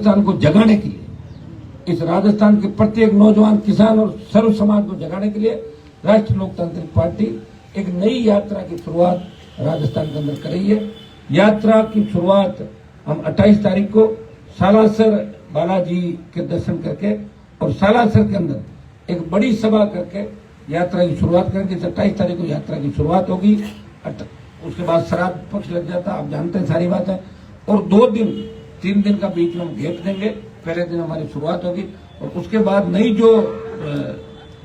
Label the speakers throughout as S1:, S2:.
S1: राजस्थान को जगाने के लिए, इस राजस्थान के प्रत्येक नौजवान, किसान और सर्व समाज को जगाने के लिए राष्ट्रीय लोकतांत्रिक पार्टी एक नई यात्रा की शुरुआत राजस्थान के अंदर कर रही है। यात्रा की शुरुआत हम 28 तारीख को सालासर बालाजी के दर्शन करके और सालासर के अंदर एक बड़ी सभा करके यात्रा की शुरुआत करेंगे। 28 तारीख को यात्रा की शुरुआत होगी। उसके बाद श्राद्ध पक्ष लग जाता, आप जानते हैं सारी बात है। और 3 दिन का बीच में हम गैप देंगे। पहले दिन हमारी शुरुआत होगी और उसके बाद नई जो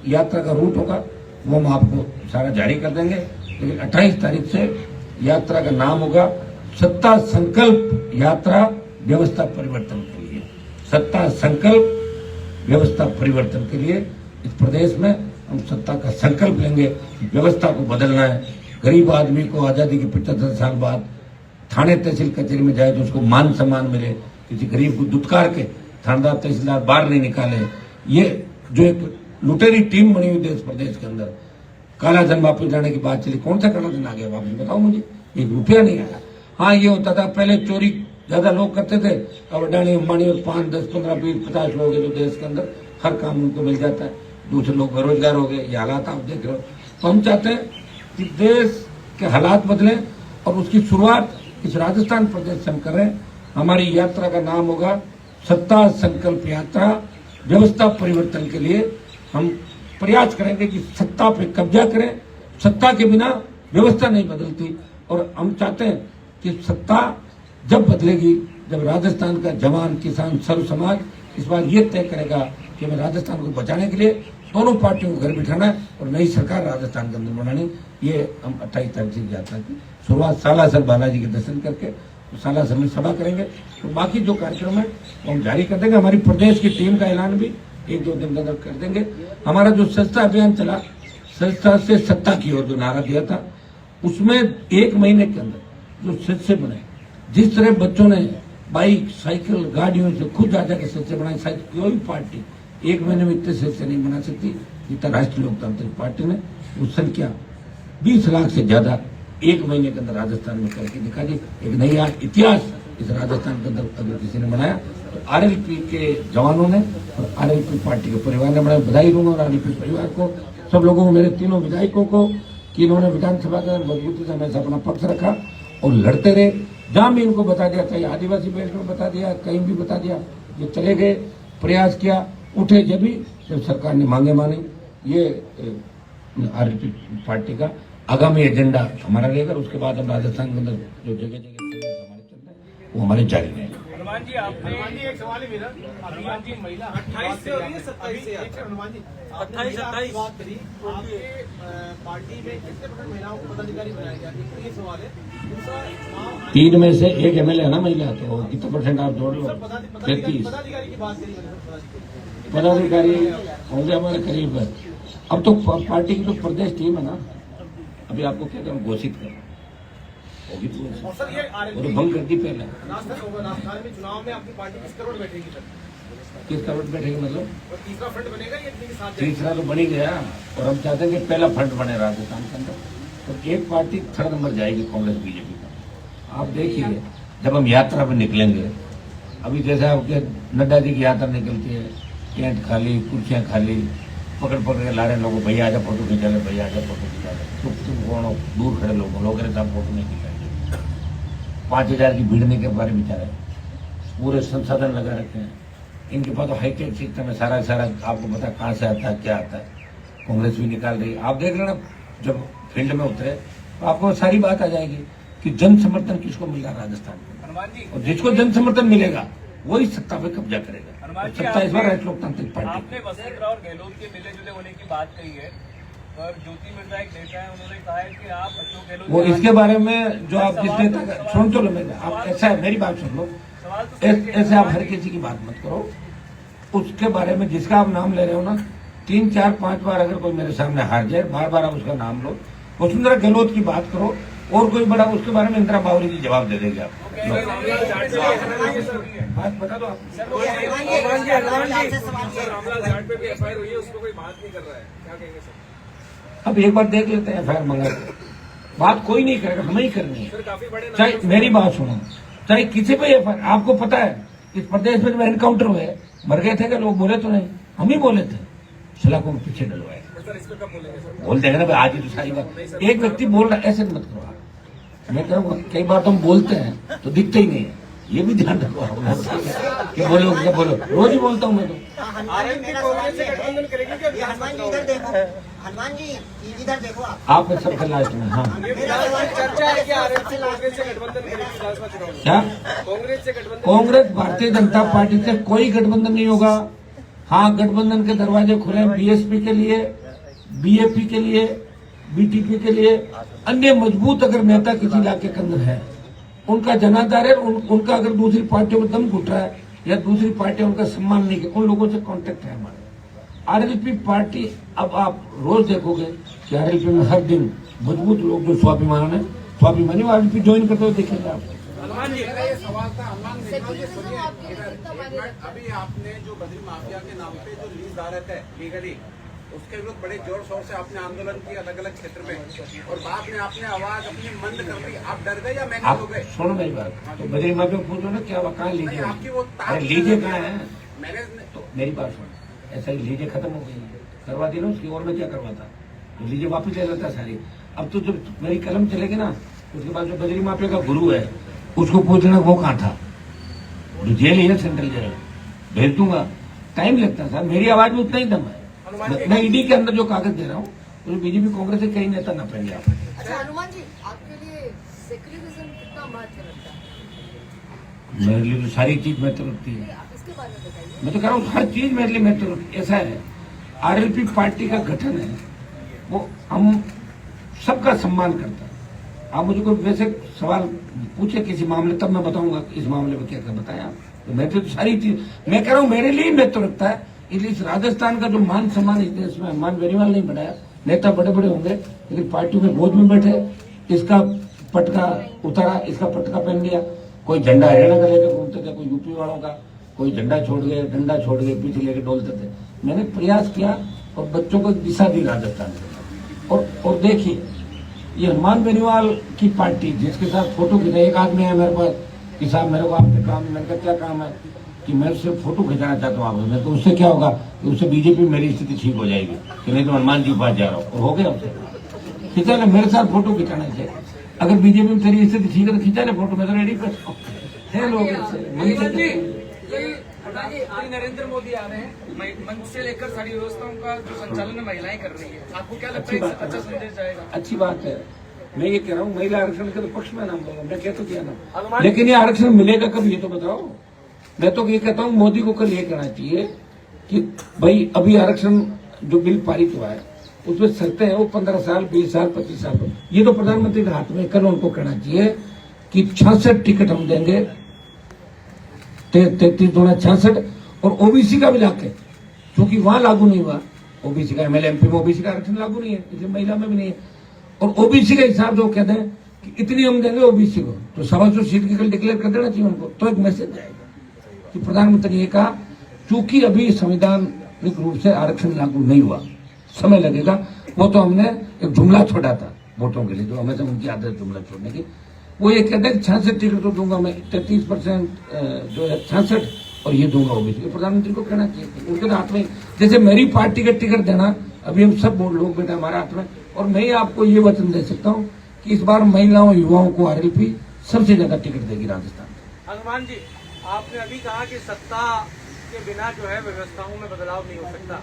S1: यात्रा का रूट होगा वो हम आपको सारा जारी कर देंगे। लेकिन 28 तारीख से यात्रा का नाम होगा सत्ता संकल्प यात्रा व्यवस्था परिवर्तन के लिए। सत्ता संकल्प व्यवस्था परिवर्तन के लिए इस प्रदेश में हम सत्ता का संकल्प लेंगे। व्यवस्था को बदलना है। गरीब आदमी को आजादी के 75 साल बाद थाने तहसील कचहरी में जाए तो उसको मान सम्मान मिले। किसी गरीब को दुत्कार के थानेदार तहसीलदार बाहर नहीं निकाले। ये जो एक लुटेरी टीम बनी हुई देश प्रदेश के अंदर, काला धन वापस जाने की बात चली। कौन सा काला धन आ गया वापस बताओ मुझे? 1 रुपया नहीं आया। हाँ, ये होता था पहले चोरी ज्यादा लोग करते थे। अब अडानी अंबानी और 5, 10, 15, 20, 50 लोग हैं जो देश के अंदर हर काम उनको मिल जाता है। दूसरे लोग बेरोजगार हो गए। ये हालात आप देख रहे हो। तो हम चाहते हैं कि देश के हालात बदलें और उसकी शुरुआत इस राजस्थान प्रदेश से हम कर रहे हैं। हमारी यात्रा का नाम होगा सत्ता संकल्प यात्रा व्यवस्था परिवर्तन के लिए। हम प्रयास करेंगे कि सत्ता पे कब्जा करें। सत्ता के बिना व्यवस्था नहीं बदलती और हम चाहते हैं कि सत्ता जब बदलेगी जब राजस्थान का जवान, किसान, सर्व समाज इस बार ये तय करेगा कि हमें राजस्थान को बचाने के लिए दोनों पार्टियों को घर बिठाना है और नई सरकार राजस्थान के अंदर बनानी। ये हम 28 तारीख से यात्रा की शुरुआत सालासर बालाजी के दर्शन करके सालासर में सभा करेंगे। तो बाकी जो कार्यक्रम है वो हम जारी कर देंगे। हमारी प्रदेश की टीम का ऐलान भी 1-2 दिन के अंदर कर देंगे। हमारा जो स्वच्छता अभियान चला, स्वच्छता से सत्ता की ओर जो नारा दिया था, उसमें 1 महीने के अंदर जो सदस्य बने, जिस तरह बच्चों ने बाइक, साइकिल, गाड़ियों से खुद आजा के सदस्य बनाए, शायद कोई भी पार्टी 1 महीने में इतने सदस्य नहीं बना सकती जितना राष्ट्रीय लोकतांत्रिक पार्टी ने। वो संख्या 20 लाख से ज्यादा 1 महीने के अंदर राजस्थान में करके दिखा दी। एक नया इतिहास इस राजस्थान के अंदर अगर किसी ने बनाया तो आरएलपी के जवानों ने और आरएलपी पार्टी के परिवार ने बनाया। बधाई दूंगा और आरएलपी परिवार को, सब लोगों को, मेरे तीनों विधायकों को कि इन्होंने विधानसभा के अंदर मजबूती से हमेशा अपना पक्ष रखा और लड़ते रहे। जहां भी इनको बता दिया, चाहे आदिवासी बेल्ट में बता दिया, कहीं भी बता दिया, ये चले गए, प्रयास किया, उठे जब सरकार ने मांगे मानी। ये आरएलपी पार्टी का आगामी एजेंडा हमारा रहेगा। उसके बाद हम राजस्थान के अंदर जो जगह जगह हमारे चलते हैं वो हमारे जारी रहेगा।
S2: हनुमान जी, आपने एक सवाल है मेरा। हनुमान जी, महिला 28 से हो रही है 27 से। हनुमान जी, 28 बात करी, आपके पार्टी में कितने % महिलाओं को पदाधिकारी बनाया गया? ये सवाल है।
S1: 3 में से 1 MLA है ना महिला, तो कितना % आप जोड़ लो? 33
S2: पदाधिकारी की बात करी।
S1: पदाधिकारी होंगे हमारे करीब। अब तो पार्टी की तो प्रदेश टीम है ना, अभी आपको क्या करें, घोषित करें होगी तो भंग कर दी पहले।
S2: राजस्थान में चुनाव में आपकी पार्टी किस करोड़ बैठेगी सर?
S1: किस करोड़ बैठेगी मतलब?
S2: तीसरा फ्रंट बनेगा या
S1: तीसरा तो बन ही गया और हम चाहते हैं कि पहला फ्रंट बने राजस्थान के अंदर। तो एक पार्टी 3rd नंबर जाएगी, कांग्रेस बीजेपी का। आप देखिए जब हम यात्रा पर निकलेंगे, अभी जैसे आपके नड्डा जी की यात्रा निकलती है, टेंट खाली, कुर्सियां खाली, पकड़ के ला रहे लोगों, भैया आजा फोटो खिंचा ले, भैया आजा फोटो खिंचा ले। तुम कौन हो? दूर खड़े लोग साहब फोटो नहीं खिंचाएंगे। 5000 की भीड़ नहीं कर पा रहे बेचारे, पूरे संसाधन लगा रखे हैं। इनके पास तो हाईटेक सिस्टम है, सारा आपको पता कहाँ से आता है, क्या आता है। कांग्रेस भी निकाल रही है। आप देख रहे ना, जब फील्ड में उतरे तो आपको सारी बात आ जाएगी कि जन समर्थन किसको मिल रहा है राजस्थान में, और जिसको जन समर्थन मिलेगा वही सत्ता पे कब्जा करेगा। सत्ता इस बार राष्ट्रीय लोकतांत्रिक पार्टी।
S2: आपने वसुंधरा और गहलोत के मिले जुले होने की बात कही है, और ज्योति मिर्जा एक नेता है, उन्होंने कहा है कि आप अशोक गहलोत
S1: वो इसके बारे में जो आप जिस नेता सुन तो लो, आप ऐसा है, मेरी बात सुन लो, ऐसे आप हर किसी की बात मत करो। उसके बारे में जिसका आप नाम ले रहे हो ना, 3, 4, 5 बार अगर कोई मेरे सामने हार जाए, बार आप उसका नाम लो। वसुंधरा गहलोत की बात करो और कोई बड़ा, उसके बारे में इंदिरा बावरी की जवाब दे देगी आप। बात बता दो आप। अब एक बार देख लेते हैं FIR मंगा। बात कोई नहीं करेगा, हमें ही करनी है। चाहे मेरी बात सुनो, चाहे किसी पे FIR, आपको पता है इस प्रदेश में जब एनकाउंटर हुए मर गए थे क्या लोग? बोले तो नहीं, हम ही बोले थे, सलाखों को पीछे डलवाए। बोल देंगे ना भाई, आज ही तो सारी बात एक व्यक्ति बोल रहा है, ऐसे मत करो आप। मैं कहूँगा कई बार तो हम बोलते हैं तो दिखते ही नहीं है, ये भी ध्यान रखो आप। कि बोलो क्या बोलो, रोज ही बोलता हूँ मैं तो।
S2: हनुमान जी इधर देखो, हनुमान जी इधर देखो
S1: आप में सबसे लास्ट में। हाँ,
S2: चर्चा है कि आरएलपी कांग्रेस से गठबंधन करेगी विधानसभा चुनाव में।
S1: क्या
S2: कांग्रेस से गठबंधन?
S1: कांग्रेस भारतीय जनता पार्टी से कोई गठबंधन नहीं होगा। हाँ, गठबंधन के दरवाजे खुले हैं बीएसपी के लिए, बीएपी के लिए, बीटीपी के लिए। अन्य मजबूत अगर नेता किसी इलाके के अंदर है, उनका जनाधार है, उनका अगर दूसरी पार्टियों में दम घुट रहा है या दूसरी पार्टियां उनका सम्मान नहीं कर, उन लोगों से कांटेक्ट है हमारे। आरएलपी पार्टी, अब आप रोज देखोगे कि आरएलपी में हर दिन मजबूत लोग जो स्वाभिमानी आरएलपी ज्वाइन करते हुए देखेंगे आप।
S2: हनुमान जी
S3: ये सवाल था, हनुमान जी सुनिए, अभी आपने जो बद्री माफिया के नाम पे जो लीज धारक है लीगली, उसके विरुद्ध बड़े जोर शोर से आपने आंदोलन किया अलग अलग क्षेत्र में, और बाद में आपने आवाज अपनी मंद कर दी। आप डर गए या मैंने हो गए?
S1: सुनो मेरी बात, तो बद्री माफिया पूछो ना क्या कहाँ लीजिए,
S3: आपकी वो
S1: लीजिए कहाँ है?
S3: मैंने
S1: तो मेरी बात सुनो, ऐसा ही लीजिए खत्म हो गई, करवा दी ना उसकी, और मैं क्या करवाता, लीजिए वापिस ले लेता सारी। अब तो जब मेरी कलम चलेगी ना, उसके बाद जो बद्री माफिया का गुरु है उसको पूछना वो कहाँ था, जो जेल है सेंट्रल जेल, भेज दूंगा। टाइम लगता है सर, मेरी आवाज में उतना ही दम है। मैं ईडी के अंदर जो कागज दे रहा हूँ तो बीजेपी कांग्रेस से कई नेता ना पहले आप।
S4: अच्छा हनुमान जी, आपके लिए सेक्युलरिज्म कितना महत्व रखता है?
S1: मेरे लिए तो सारी चीज महत्व रखती है।
S4: आप इसके बारे में बताइए।
S1: मैं तो कह रहा हूँ हर चीज मेरे लिए महत्व रखती है। ऐसा है, आरएलपी पार्टी का गठन है, वो हम सबका सम्मान करता है। आप मुझे कोई वैसे सवाल पूछे किसी मामले, तब मैं बताऊंगा इस मामले में क्या क्या बताया। तो महत्व तो सारी चीज, मैं कह रहा हूँ मेरे लिए महत्व रखता है। इसलिए इस राजस्थान का जो मान सम्मान इस देश में मान बेनीवाल नहीं बनाया। नेता बड़े बड़े होंगे लेकिन पार्टियों में बोझ में बैठे, इसका पटका उतारा, इसका पटका पहन लिया। कोई झंडा हरियाणा का लेकर घूमते थे, कोई यूपी वालों का, कोई झंडा छोड़ गए, डंडा छोड़ गए, पीछे लेकर डोलते थे। मैंने प्रयास किया और बच्चों को दिशा दी राजस्थान में। और देखिए, ये हनुमान बेनीवाल की पार्टी जिसके साथ फोटो खींचा, एक आदमी है मेरे पास कि साहब मेरे को आपके काम, मैंने कहा क्या काम है, कि मैं उससे फोटो खिंचाना चाहता हूँ आपसे। तो उससे क्या होगा कि उससे बीजेपी में मेरी स्थिति ठीक हो जाएगी, कि नहीं तो हनुमान जी के पास जा रहा हूँ। और हो गया उससे खिंचा ले, मेरे साथ फोटो खिंचाना चाहिए। अगर बीजेपी में तेरी स्थिति ठीक है तो खिंचा ले फोटो, मैं तो रेडी कर है लोग।
S5: नरेंद्र मोदी आ रहे हैं, मंच से लेकर सारी व्यवस्थाओं का जो संचालन महिलाएं कर रही है, आपको क्या लगता है इससे अच्छा संदेश जाएगा?
S1: अच्छी बात है। मैं ये कह रहा हूँ महिला आरक्षण के तो पक्ष में नाम लूंगा, मैं कह तो किया ना, लेकिन ये आरक्षण मिलेगा कब ये तो बताओ। मैं तो ये कहता हूँ मोदी को कल ये कहना चाहिए कि भाई अभी आरक्षण जो बिल पारित हुआ है उसमें शर्तें हैं, वो 15 साल 20 साल 25 साल, ये तो प्रधानमंत्री के हाथ में। कल उनको कहना चाहिए कि 66 टिकट हम देंगे, 33 दूना 66, और ओबीसी का भी लाके, क्योंकि वहां लागू नहीं हुआ ओबीसी का, एमएलए एमपी में ओबीसी का आरक्षण लागू नहीं है, इसलिए महिला में भी नहीं है। और ओबीसी के हिसाब से वो कहते हैं कि इतनी हम देंगे ओबीसी को, तो 125 सीट की कल डिक्लेयर कर देना चाहिए उनको, तो एक मैसेज जाएगा कि प्रधानमंत्री ने ये कहा चूंकि अभी संवैधानिक रूप से आरक्षण लागू नहीं हुआ, समय लगेगा। वो तो हमने एक जुमला छोड़ा था वोटों के लिए, जो हमेशा उनकी आदत है जुमला छोड़ने की। वो ये कहते हैं 66 टिकट तो दूंगा मैं, 33% जो है 66, और ये दूंगा ओबीसी। प्रधानमंत्री को कहना चाहिए, उनके हाथ में, जैसे मेरी पार्टी का टिकट देना, अभी हम सब लोग बेटा हमारे हाथ में। और मैं आपको ये वचन दे सकता हूँ कि इस बार महिलाओं युवाओं को आरएलपी सबसे ज्यादा टिकट देगी राजस्थान में।
S2: हनुमान जी, आपने अभी कहा कि सत्ता के बिना जो है व्यवस्थाओं में बदलाव नहीं हो सकता।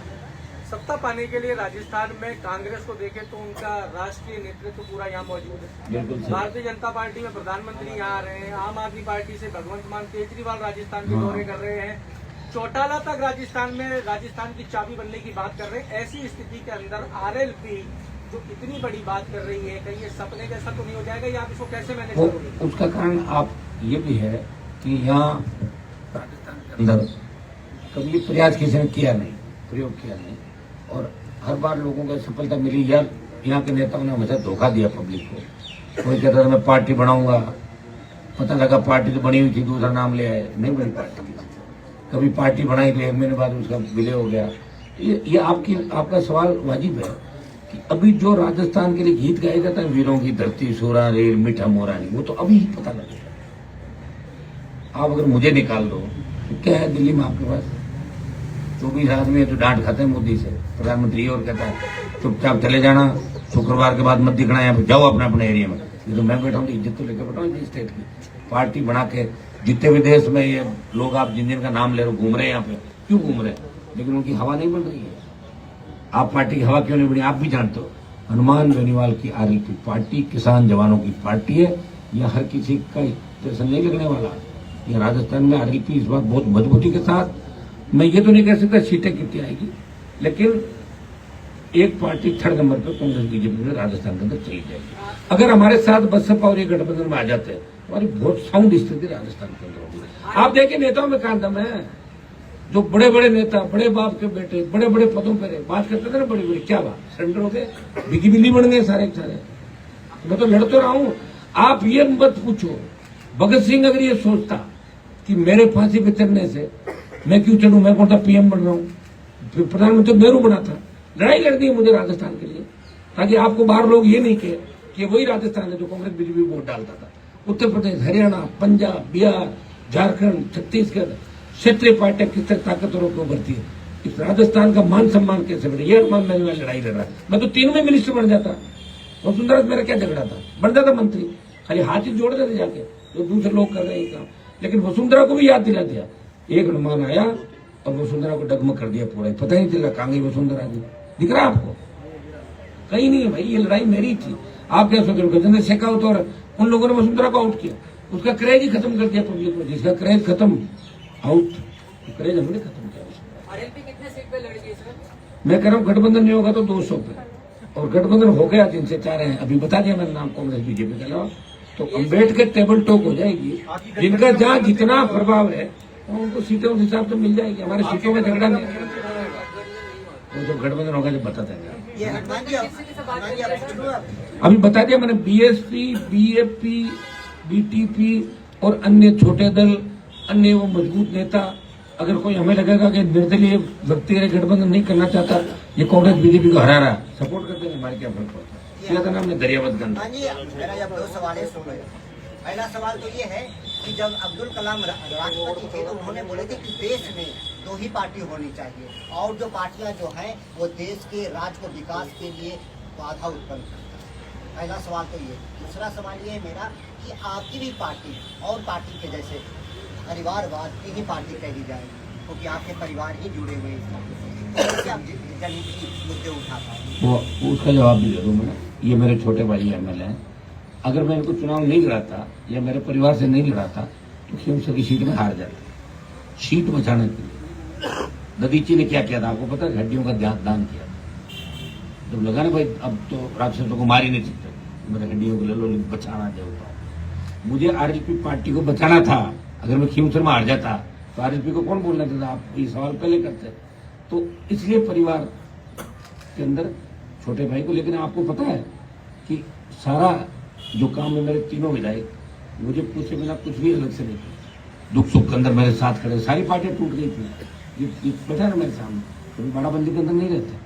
S2: सत्ता पाने के लिए राजस्थान में कांग्रेस को देखें तो उनका राष्ट्रीय नेतृत्व पूरा यहाँ मौजूद है। भारतीय जनता पार्टी में प्रधानमंत्री यहाँ आ रहे हैं, आम आदमी पार्टी से भगवंत मान केजरीवाल राजस्थान के दौरे कर रहे हैं, चौटाला तक राजस्थान की चाबी बनने की बात कर रहे हैं। ऐसी स्थिति के अंदर आरएलपी जो इतनी बड़ी बात कर रही है, कहीं ये सपने जैसा तो नहीं हो जाएगा, या आप इसको कैसे मैनेज करोगे?
S1: उसका कारण आप ये भी है कि यहाँ राजस्थान के अंदर कभी प्रयास किसी ने किया नहीं, प्रयोग किया नहीं, और हर बार लोगों को सफलता मिली। यार यहाँ के नेताओं ने हमेशा धोखा दिया पब्लिक को। कोई कहता था मैं पार्टी बनाऊंगा, पता लगा पार्टी तो बनी हुई थी, दूसरा नाम ले आए, नहीं बनी पार्टी। कभी पार्टी बनाई तो 1 महीने बाद उसका विलय हो गया। ये आपका सवाल वाजिब है कि अभी जो राजस्थान के लिए गीत गाया जाता है, वीरों की धरती सोरा रेल मीठा मोरा नहीं, वो तो अभी ही पता लगेगा। आप अगर मुझे निकाल दो, तो क्या है दिल्ली में आपके पास 24 आदमी है तो डांट खाते हैं मोदी से। प्रधानमंत्री और कहता है चुपचाप चले जाना, शुक्रवार के बाद मत दिखना, यहाँ पे जाओ अपने अपने एरिया में। ये तो मैं बैठा हूँ, इज्जत तो लेकर बैठा हूँ स्टेट की। पार्टी बना के जितने भी देश में ये लोग आप जिन जिन का नाम ले रहे हो घूम रहे हैं यहाँ पे, क्यों घूम रहे हैं? लेकिन उनकी हवा नहीं बन रही है। आप पार्टी की हवा क्यों नहीं बनी? आप भी जानते हो। हनुमान बेनीवाल की आरएलपी पार्टी किसान जवानों की पार्टी है। यह हर किसी का स्टेशन नहीं लगने वाला। यह राजस्थान में आरएलपी इस बार बहुत मजबूती के साथ, मैं ये तो नहीं कह सकता सीटें कितनी आएगी, लेकिन एक पार्टी थर्ड नंबर पर कांग्रेस बीजेपी में राजस्थान के अंदर चली जाएगी। अगर हमारे साथ बसपा और ये गठबंधन में आ जाते हैं, हमारी बहुत साउंड स्थिति राजस्थान के अंदर होगी। आप देखिए नेताओं में कहां दम है। जो बड़े बड़े नेता, बड़े बाप के बेटे, बड़े बड़े पदों पर बात करते थे ना, बड़ी बड़ी, क्या बात सरेंडर हो गए, बिगी बिल्ली बन गए सारे के सारे। मैं तो लड़ तो रहा हूं। आप ये मत पूछो, भगत सिंह अगर ये सोचता कि मेरे फांसी पे चढ़ने से मैं क्यों चढ़ूं, मैं कौन सा पीएम बन रहा हूं, फिर प्रधानमंत्री नेहरू बना था। लड़ाई लड़नी है मुझे राजस्थान के लिए, ताकि आपको बाहर लोग ये नहीं कहे कि वही राजस्थान है जो कांग्रेस बीजेपी वोट डालता था। उत्तर प्रदेश, हरियाणा, पंजाब, बिहार, झारखंड, छत्तीसगढ़, क्षेत्रीय पार्टियां किस तरह ताकतवरों को उभरती है। इस राजस्थान का मान सम्मान कैसे बढ़े, ये हनुमान बेनीवाल लड़ाई लड़ रहा है। मैं तो 3 में मिनिस्टर बन जाता, वसुंधरा से मेरा क्या झगड़ा था, बन जाता मंत्री, खाली हाथ ही जोड़ देते जाके, जो दूसरे लोग कर रहे हैं काम। लेकिन वसुंधरा को भी याद दिला दिया, एक हनुमान आया और वसुंधरा को डगमग कर दिया पूरा। पता ही नहीं चला कहां गई वसुंधरा जी, दिख रहा आपको? कहीं नहीं है भाई, ये लड़ाई मेरी थी। आप क्या सोच रहे हो? शेखावत और उन लोगों ने वसुंधरा को आउट किया, उसका क्रेज ही खत्म कर दिया पब्लिक को। जिसका क्रेज खत्म, आउट, क्रेज हमने खत्म किया।
S4: आरएलपी कितने सीट पे लड़ेगी इसमें?
S1: मैं कह रहा हूँ गठबंधन नहीं होगा तो 200 पे, और गठबंधन हो गया जिनसे चाह रहे हैं, अभी बता दिया मैंने नाम कांग्रेस बीजेपी के अलावा, तो हम बैठ के टेबल टॉक हो जाएगी। जिनका जहाँ जितना प्रभाव है उनको सीटें उस हिसाब से मिल जाएगी। हमारे सीटों में झगड़ा नहीं, वो जो गठबंधन होगा जब बता देंगे। अभी बता दिया मैंने, बीएसपी, बीएपी, बीटीपी और अन्य छोटे दल, अन्य वो मजबूत नेता, अगर कोई हमें लगेगा कि निर्दलीय व्यक्ति गठबंधन नहीं करना चाहता, ये कांग्रेस बीजेपी को हरा रहा, सपोर्ट करते हैं, हमारे क्या फर्क पड़ता है। क्या नाम है दरियावत गंज।
S6: मेरा जब 2 सवाल है सुन। पहला सवाल तो ये है कि जब अब्दुल कलाम राष्ट्रपति थे तो उन्होंने बोले थे कि देश में 2 ही पार्टी होनी चाहिए, और जो पार्टियां जो हैं वो देश के राज्य को विकास के लिए बाधा उत्पन्न करती है। पहला सवाल तो ये। दूसरा सवाल ये है मेरा कि आपकी भी पार्टी और पार्टी के जैसे परिवारवाद की ही पार्टी कही जाएगी, क्योंकि आपके परिवार ही जुड़े हुए हैं, आप जनहित की मुद्दे उठा पाए।
S1: वो उसका जवाब भी दे दूं मैं। ये मेरे छोटे भाई एमएलए हैं, अगर मैं इनको चुनाव नहीं लड़ाता या मेरे परिवार से नहीं लड़ाता तो खींवसर की सीट में हार जाता। सीट बचाने के लिए ददीची ने क्या किया था आपको पता है? हड्डियों का दान किया। जब लगा ना भाई अब तो राक्षसों को मार ही नहीं सकते, मेरे हड्डियों को ले लो, बचाना जरूर। मुझे आरएलपी पार्टी को बचाना था। अगर मैं खींवसर में हार जाता तो आरएलपी को कौन बोलना चाहता? आप ये सवाल पहले करते। तो इसलिए परिवार के अंदर छोटे भाई को, लेकिन आपको पता है कि सारा जो काम है मेरे तीनों विधायक मुझे पूछे बिना कुछ भी अलग से नहीं किया। दुख सुख के अंदर मेरे साथ खड़े, सारी पार्टियां टूट गई थी, ये बैठा ना मेरे सामने, कभी बड़ा बंदी के अंदर नहीं रहते।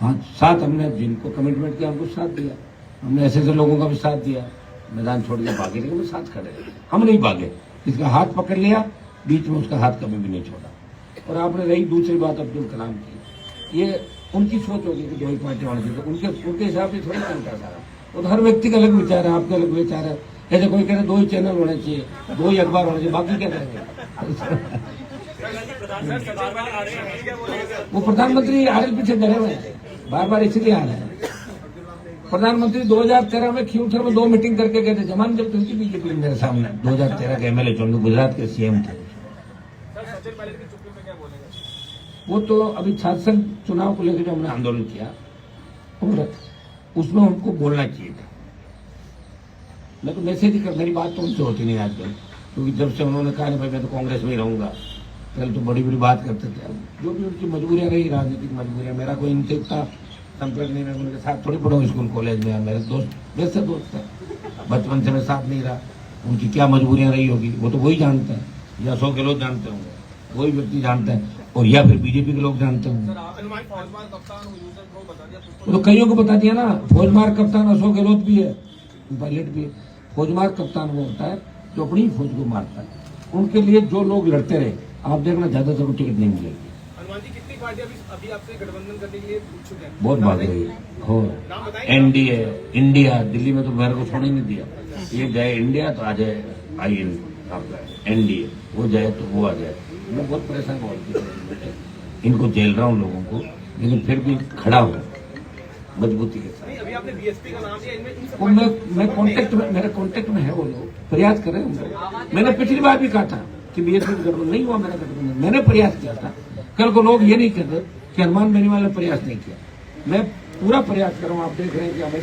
S1: हाँ, साथ हमने जिनको कमिटमेंट किया उनको साथ दिया, हमने ऐसे ऐसे लोगों का भी साथ दिया। मैदान छोड़ के भागे लेकिन वो साथ खड़े, हम नहीं भागे। इसका हाथ पकड़ लिया, बीच में उसका हाथ कभी भी नहीं छोड़ा। और आपने रही दूसरी बात अब्दुल कलाम की, ये उनकी सोच होगी कि 2 ही पार्टी होनी चाहिए, उनके हिसाब से थोड़ी चलता सारा। और हर व्यक्ति का अलग विचार है, आपका अलग विचार है। ऐसे कोई कह रहे 2 ही चैनल होने चाहिए, 2 ही अखबार होने चाहिए, बाकी क्या करेंगे? वो प्रधानमंत्री आरएलपी से डरे हुए हैं, बार बार इसलिए आ रहे हैं। प्रधानमंत्री 2013 में खींवसर में 2 मीटिंग करके गए थे, जमान जब तुमकी बीजेपी मेरे सामने 2013 के एमएलए चुन, गुजरात के सीएम थे। वो तो अभी छात्र चुनाव को लेकर जो हमने आंदोलन किया और उसमें उनको बोलना चाहिए था। मैं तो मैसेज ही कर, मेरी बात तो उनसे होती नहीं आजकल, क्योंकि जब से उन्होंने कहा भाई मैं तो कांग्रेस में ही रहूंगा, पहले तो बड़ी बड़ी बात करते थे। जो भी उनकी मजबूरियां रही, राजनीतिक मजबूरियां, मेरा कोई इनसे इतना संपर्क नहीं, मैं उनके साथ थोड़ी पढ़ा स्कूल कॉलेज में, मेरे दोस्त वैसे दोस्त है, बचपन से मैं साथ नहीं रहा। उनकी क्या मजबूरियां रही होगी वो तो वही जानते हैं, या अशोक गहलोत जानते होंगे, वही व्यक्ति जानते हैं, और या फिर बीजेपी के लोग जानते होंगे। तो कईयों को बता दिया ना, फौजमार कप्तान अशोक गहलोत भी है, पायलट भी है। फौजमार कप्तान वो होता है जो अपनी फौज को मारता है। उनके लिए जो लोग लड़ते रहे, आप देखना ज्यादातर को टिकट नहीं मिलेगी।
S2: हनुमान जी कितनी पार्टियां अभी आपसे गठबंधन करने के लिए इच्छुक हैं?
S1: बहुत भाग रही हो
S2: नाम बताएंगे?
S1: एनडीए, इंडिया, दिल्ली में तो मेरे को छोड़ने नहीं दिया। ये जाए इंडिया तो आ जाए IN आपका एनडीए, वो जाए तो वो आ जाए। मैं बहुत परेशान हूँ इनको झेल रहा हूँ लोगों को, लेकिन फिर भी खड़ा हूँ मजबूती के साथ।
S2: नहीं, अभी आपने बीएसपी का नाम लिया, इनमें इन सब
S1: वो मैं कांटेक्ट में, मेरे कांटेक्ट में है वो लोग, प्रयास करें हम लोग। मैंने पिछली बार भी कहा था कि बीएसपी गठबंधन नहीं हुआ मेरा गठबंधन, मैंने प्रयास किया था। कल को लोग ये नहीं कहते कि हनुमान बेनीवाल ने प्रयास नहीं किया। मैं पूरा प्रयास कर रहा हूँ, आप देख रहे हैं कि हमें